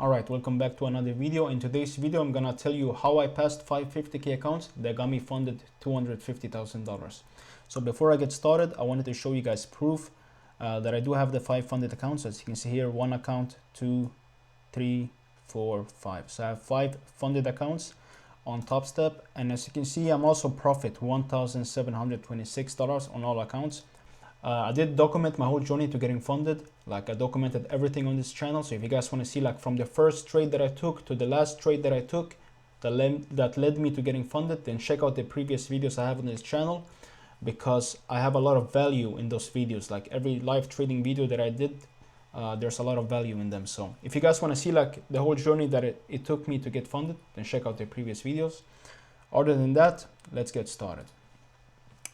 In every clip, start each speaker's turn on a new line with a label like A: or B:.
A: Alright, welcome back to another video. In today's video, I'm gonna tell you how I passed 550K accounts that got me funded $250,000. So before I get started, I wanted to show you guys proof that I do have the 5 funded accounts. As you can see here, 1 account, 2, 3, 4, 5. So I have 5 funded accounts on TopStep, and as you can see, I'm also profit $1,726 on all accounts. I did document my whole journey to getting funded. Like, I documented everything on this channel. So if you guys want to see, like, from the first trade that I took to the last trade that I took that led me to getting funded, then check out the previous videos I have on this channel, because I have a lot of value in those videos. Like every live trading video that I did, there's a lot of value in them. So if you guys want to see like the whole journey that it took me to get funded, then check out the previous videos. Other than that, let's get started.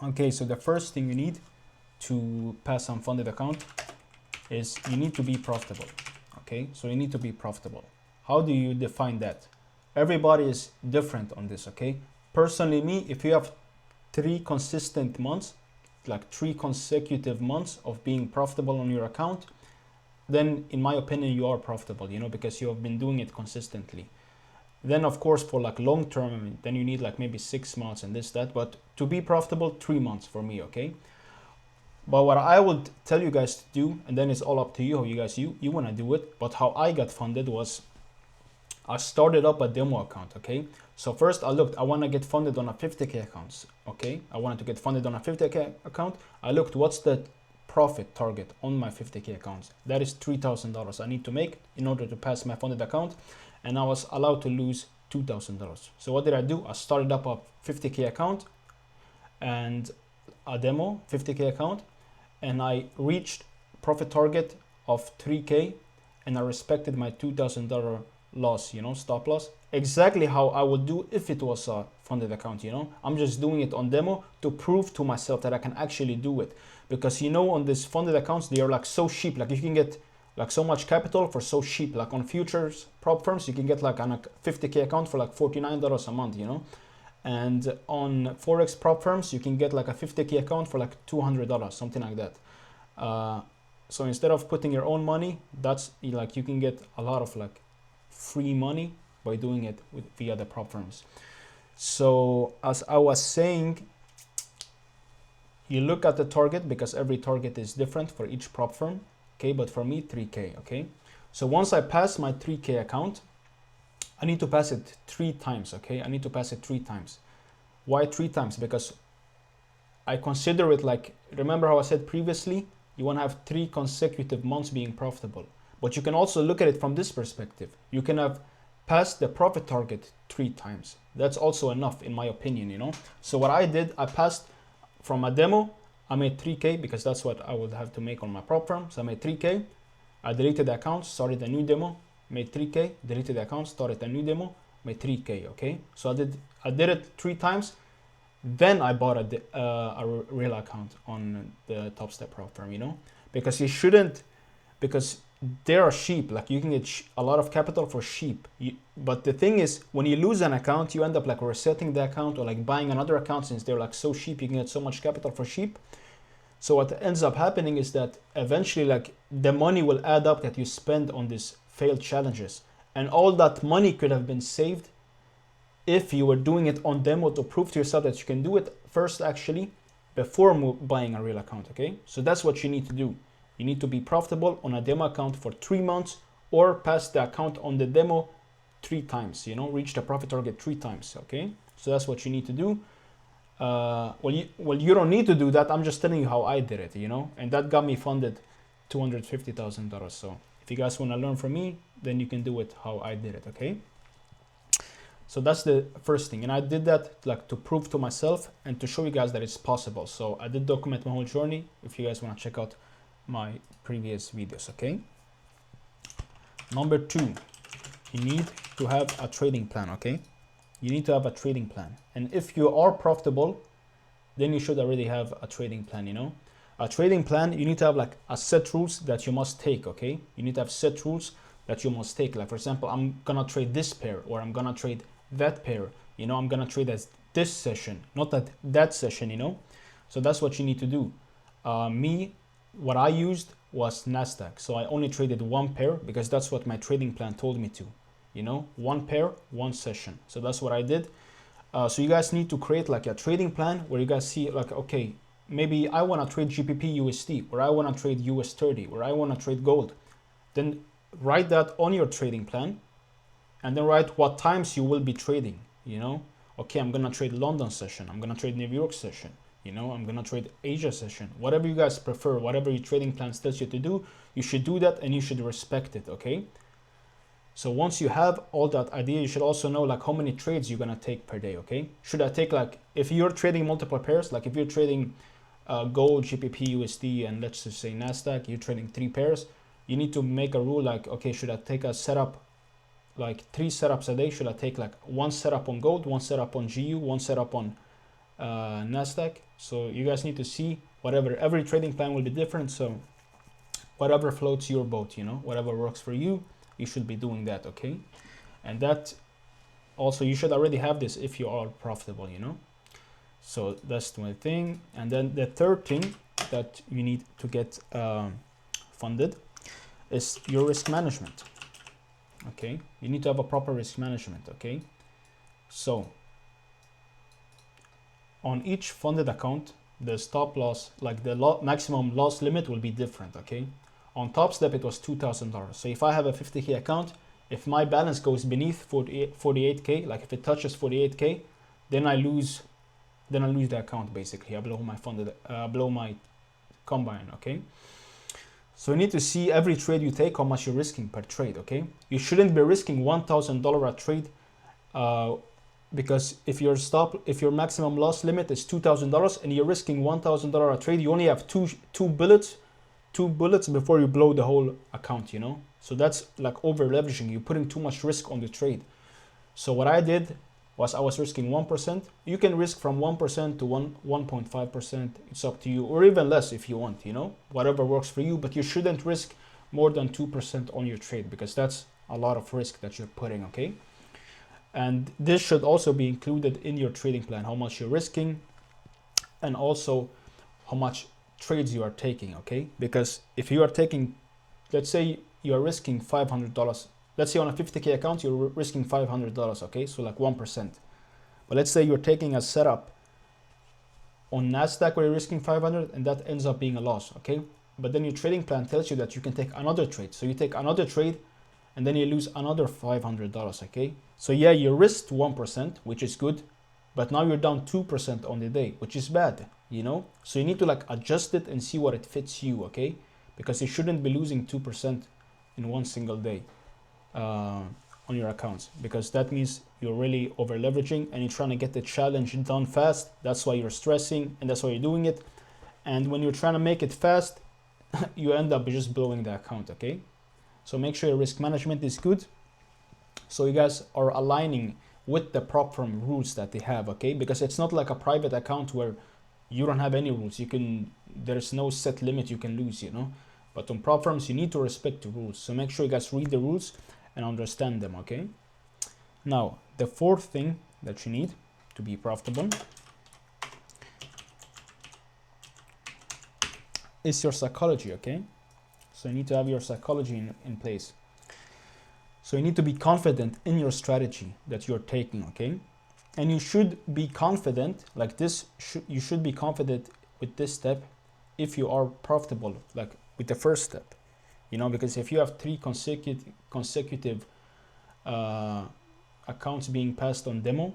A: Okay, so the first thing you need to pass some funded account is you need to be profitable. Okay, so you need to be profitable. How do you define that? Everybody is different on this. Okay, personally, me, if you have 3 consistent months, like 3 consecutive months of being profitable on your account, then in my opinion you are profitable, you know, because you have been doing it consistently. Then of course for like long term, then you need like maybe 6 months and this that, but to be profitable, 3 months for me. Okay, but what I would tell you guys to do, and then it's all up to you how you guys you want to do it, but how I got funded was I started up a demo account. Okay, so first I looked, I want to get funded on a 50K accounts. Okay, I wanted to get funded on a 50K account. I looked, what's the profit target on my 50K accounts? That is $3,000 I need to make in order to pass my funded account, and I was allowed to lose $2,000. So what did I do? I started up a 50K account and a demo 50K account, and I reached profit target of 3K, and I respected my $2,000 loss, you know, stop loss, exactly how I would do if it was a funded account. You know, I'm just doing it on demo to prove to myself that I can actually do it, because you know, on these funded accounts, they are like so cheap. Like you can get like so much capital for so cheap. Like on futures prop firms, you can get like on a 50K account for like $49 a month, you know, and on forex prop firms you can get like a 50K account for like $200, something like that. So instead of putting your own money, that's like you can get a lot of like free money by doing it via the prop firms. So as I was saying, you look at the target, because every target is different for each prop firm. Okay, but for me 3K. Okay, so once I pass my 3K account, I need to pass it 3 times. Okay, I need to pass it 3 times. Why 3 times? Because I consider it like, remember how I said previously, you want to have 3 consecutive months being profitable. But you can also look at it from this perspective. You can have passed the profit target 3 times. That's also enough in my opinion, you know. So what I did, I passed from a demo, I made 3K, because that's what I would have to make on my prop firm. So I made 3K, I deleted the account, started a new demo, made 3K, deleted the account, started a new demo, made 3K. Okay, so I did it 3 times. Then I bought a real account on the TopStep prop firm, you know, because you shouldn't, because they are cheap. Like you can get a lot of capital for cheap. But the thing is, when you lose an account, you end up like resetting the account or like buying another account, since they're like so cheap, you can get so much capital for cheap. So what ends up happening is that eventually like the money will add up that you spend on these failed challenges, and all that money could have been saved if you were doing it on demo to prove to yourself that you can do it first, actually, before buying a real account. Okay, so that's what you need to do. You need to be profitable on a demo account for 3 months, or pass the account on the demo 3 times, you know, reach the profit target 3 times. Okay, so that's what you need to do. Well, you don't need to do that. I'm just telling you how I did it, you know, and that got me funded $250,000. So if you guys want to learn from me, then you can do it how I did it. Okay, so that's the first thing, and I did that like to prove to myself and to show you guys that it's possible. So I did document my whole journey. If you guys want to check out my previous videos. Okay, number 2, you need to have a trading plan. Okay, you need to have a trading plan, and if you are profitable, then you should already have a trading plan. You know, a trading plan, you need to have like a set rules that you must take. Okay, you need to have set rules that you must take. Like for example, I'm gonna trade this pair, or I'm gonna trade that pair. You know, I'm gonna trade as this session, not that session. You know, so that's what you need to do. What I used was Nasdaq. So I only traded one pair because that's what my trading plan told me to, you know, one pair, one session. So that's what I did. So you guys need to create like a trading plan where you guys see like, okay, maybe I want to trade GBP USD, or I want to trade US30, or I want to trade gold. Then write that on your trading plan, and then write what times you will be trading, you know. Okay, I'm gonna trade London session, I'm gonna trade New York session, you know, I'm gonna trade Asia session, whatever you guys prefer, whatever your trading plan tells you to do, you should do that and you should respect it, okay? So once you have all that idea, you should also know like how many trades you're gonna take per day, okay? Should I take like, if you're trading multiple pairs, like if you're trading gold, GBP, USD, and let's just say Nasdaq, you're trading 3 pairs, you need to make a rule like, okay, should I take a setup, like 3 setups a day? Should I take like 1 setup on gold, 1 setup on GU, 1 setup on Nasdaq? So you guys need to see whatever, every trading plan will be different. So whatever floats your boat, you know, whatever works for you, you should be doing that, okay? And that also, you should already have this if you are profitable, you know. So that's one thing. And then the third thing that you need to get funded is your risk management. Okay, you need to have a proper risk management. Okay, so on each funded account, the stop loss, like the maximum loss limit, will be different. Okay, on Top Step it was $2,000. So if I have a 50K account, if my balance goes beneath 48K, like if it touches 48K, then I lose the account. Basically, I blow my funded, blow my combine. Okay. So you need to see every trade you take, how much you're risking per trade, okay? You shouldn't be risking $1,000 a trade because if your maximum loss limit is $2,000 and you're risking $1,000 a trade, you only have two bullets before you blow the whole account, you know? So that's like over leveraging. You're putting too much risk on the trade. So what I did was I was risking 1%. You can risk from 1% to 1.5%. It's up to you, or even less if you want, you know, whatever works for you. But you shouldn't risk more than 2% on your trade because that's a lot of risk that you're putting, okay? And this should also be included in your trading plan, how much you're risking and also how much trades you are taking, okay? Because if you are taking, let's say you are risking $500, let's say on a 50K account, you're risking $500, okay? So like 1%. But let's say you're taking a setup on Nasdaq where you're risking 500 and that ends up being a loss, okay? But then your trading plan tells you that you can take another trade. So you take another trade and then you lose another $500, okay? So yeah, you risked 1%, which is good, but now you're down 2% on the day, which is bad, you know? So you need to like adjust it and see what it fits you, okay? Because you shouldn't be losing 2% in one single day on your accounts, because that means you're really over leveraging and you're trying to get the challenge done fast. That's why you're stressing and that's why you're doing it. And when you're trying to make it fast, you end up just blowing the account, okay? So make sure your risk management is good. So you guys are aligning with the prop firm rules that they have, okay? Because it's not like a private account where you don't have any rules. There's no set limit you can lose, you know? But on prop firms, you need to respect the rules. So make sure you guys read the rules and understand them, okay? Now, the fourth thing that you need to be profitable is your psychology, okay? So you need to have your psychology in place. So you need to be confident in your strategy that you're taking, okay? And you should be confident, like this, you should be confident with this step if you are profitable, like with the first step, you know, because if you have 3 consecutive accounts being passed on demo,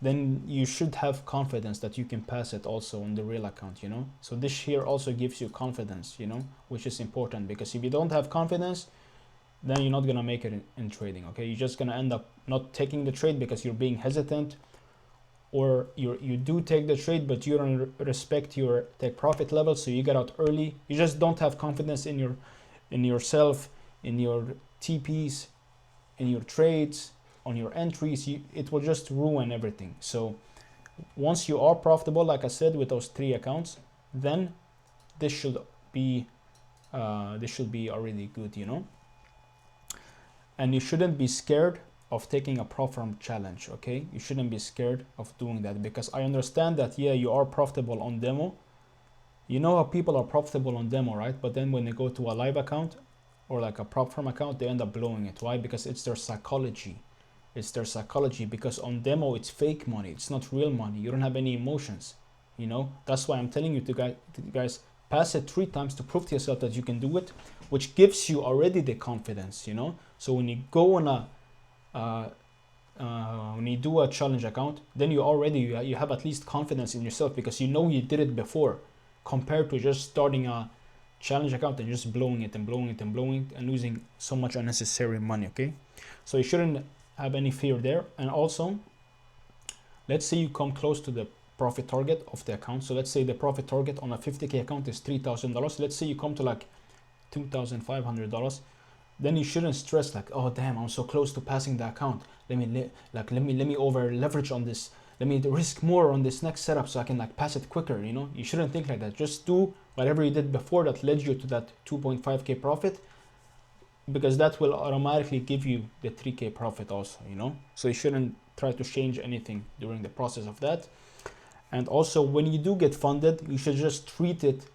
A: then you should have confidence that you can pass it also on the real account, you know. So this here also gives you confidence, you know, which is important, because if you don't have confidence, then you're not gonna make it in trading, okay? You're just gonna end up not taking the trade because you're being hesitant, or you do take the trade but you don't respect your take profit level, so you get out early. You just don't have confidence in yourself, in your TPs, in your trades, on your entries. It will just ruin everything. So once you are profitable, like I said, with those 3 accounts, then this should be already good, you know. And you shouldn't be scared of taking a prop firm challenge, okay? You shouldn't be scared of doing that, because I understand that, yeah, you are profitable on demo, You know how people are profitable on demo, right? But then when they go to a live account or like a prop firm account, they end up blowing it. Why? Because it's their psychology. It's their psychology, because on demo it's fake money. It's not real money. You don't have any emotions. You know, that's why I'm telling you to guys, pass it 3 times to prove to yourself that you can do it, which gives you already the confidence, you know. So when you go on when you do a challenge account, then you have at least confidence in yourself, because you know you did it before, compared to just starting a challenge account and just blowing it and blowing it and blowing it and losing so much unnecessary money. Okay, so you shouldn't have any fear there. And also, let's say you come close to the profit target of the account. So let's say the profit target on a 50K account is $3,000. Let's say you come to like $2,500. Then you shouldn't stress like, oh damn, I'm so close to passing the account. Let me over leverage on this. Let me risk more on this next setup so I can like pass it quicker. You know, you shouldn't think like that. Just do whatever you did before that led you to that 2.5K profit, because that will automatically give you the 3K profit also, you know. So you shouldn't try to change anything during the process of that. And also, when you do get funded, you should just treat it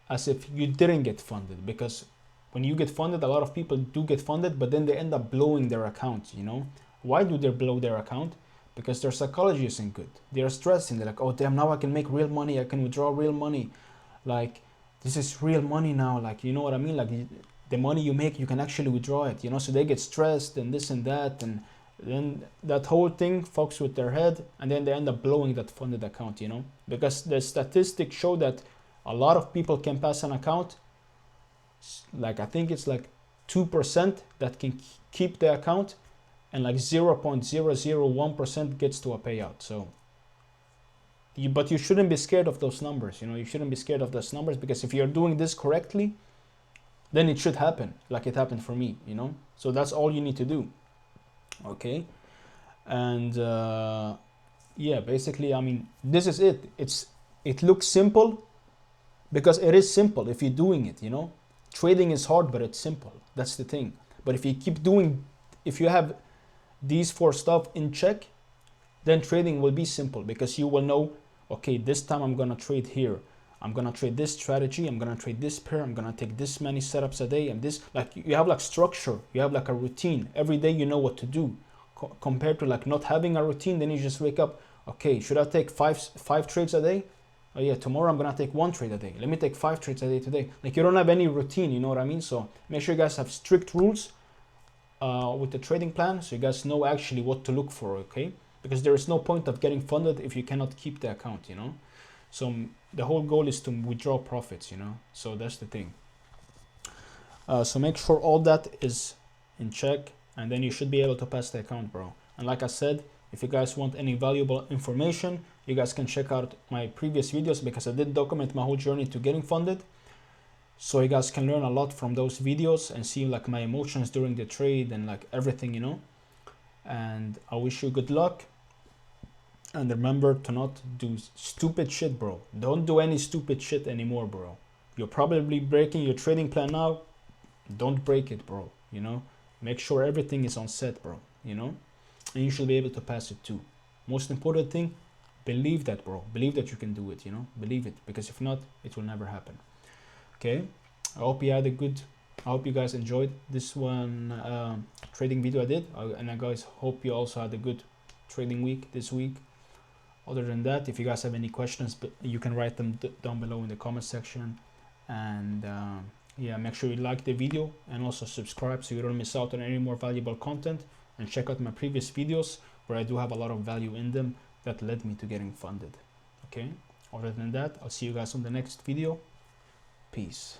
A: as if you didn't get funded, because when you get funded, a lot of people do get funded, but then they end up blowing their account, you know. Why do they blow their account? Because their psychology isn't good. They're stressing. They're like, oh damn, now I can make real money. I can withdraw real money. Like, this is real money now. Like, you know what I mean? Like, the money you make, you can actually withdraw it, you know. So they get stressed and this and that, and then that whole thing fucks with their head, and then they end up blowing that funded account, you know. Because the statistics show that a lot of people can pass an account, like I think it's like 2% that can keep the account, and like 0.001% gets to a payout. So but you shouldn't be scared of those numbers, you know. You shouldn't be scared of those numbers, because if you're doing this correctly, then it should happen like it happened for me, you know. So that's all you need to do. Okay. And yeah, basically, I mean, this is it. It looks simple because it is simple if you're doing it, you know. Trading is hard, but it's simple. That's the thing. But if you keep doing, if you have these 4 stuff in check, then trading will be simple, because you will know, okay, this time I'm gonna trade here. I'm gonna trade this strategy. I'm gonna trade this pair. I'm gonna take this many setups a day, and this, like, you have like structure. You have like a routine. Every day you know what to do, compared to like not having a routine. Then you just wake up. Okay, should I take five trades a day? Oh yeah, tomorrow I'm gonna take 1 trade a day. Let me take 5 trades a day today. Like, you don't have any routine. You know what I mean? So make sure you guys have strict rules with the trading plan, so you guys know actually what to look for. Okay, because there is no point of getting funded if you cannot keep the account. You know. So the whole goal is to withdraw profits, you know. So that's the thing. So make sure all that is in check, and then you should be able to pass the account, bro. And like I said, if you guys want any valuable information, you guys can check out my previous videos, because I did document my whole journey to getting funded. So you guys can learn a lot from those videos and see like my emotions during the trade and like everything, you know. And I wish you good luck. And remember to not do stupid shit, bro. Don't do any stupid shit anymore, bro. You're probably breaking your trading plan now. Don't break it, bro. You know, make sure everything is on set, bro. You know, and you should be able to pass it too. Most important thing, believe that, bro. Believe that you can do it, you know. Believe it, because if not, it will never happen. Okay, I hope you had a good, I hope you guys enjoyed this one trading video I did. And I guys hope you also had a good trading week this week. Other than that, if you guys have any questions, you can write them down below in the comment section. And yeah, make sure you like the video and also subscribe so you don't miss out on any more valuable content. And check out my previous videos where I do have a lot of value in them that led me to getting funded. Okay, other than that, I'll see you guys on the next video. Peace.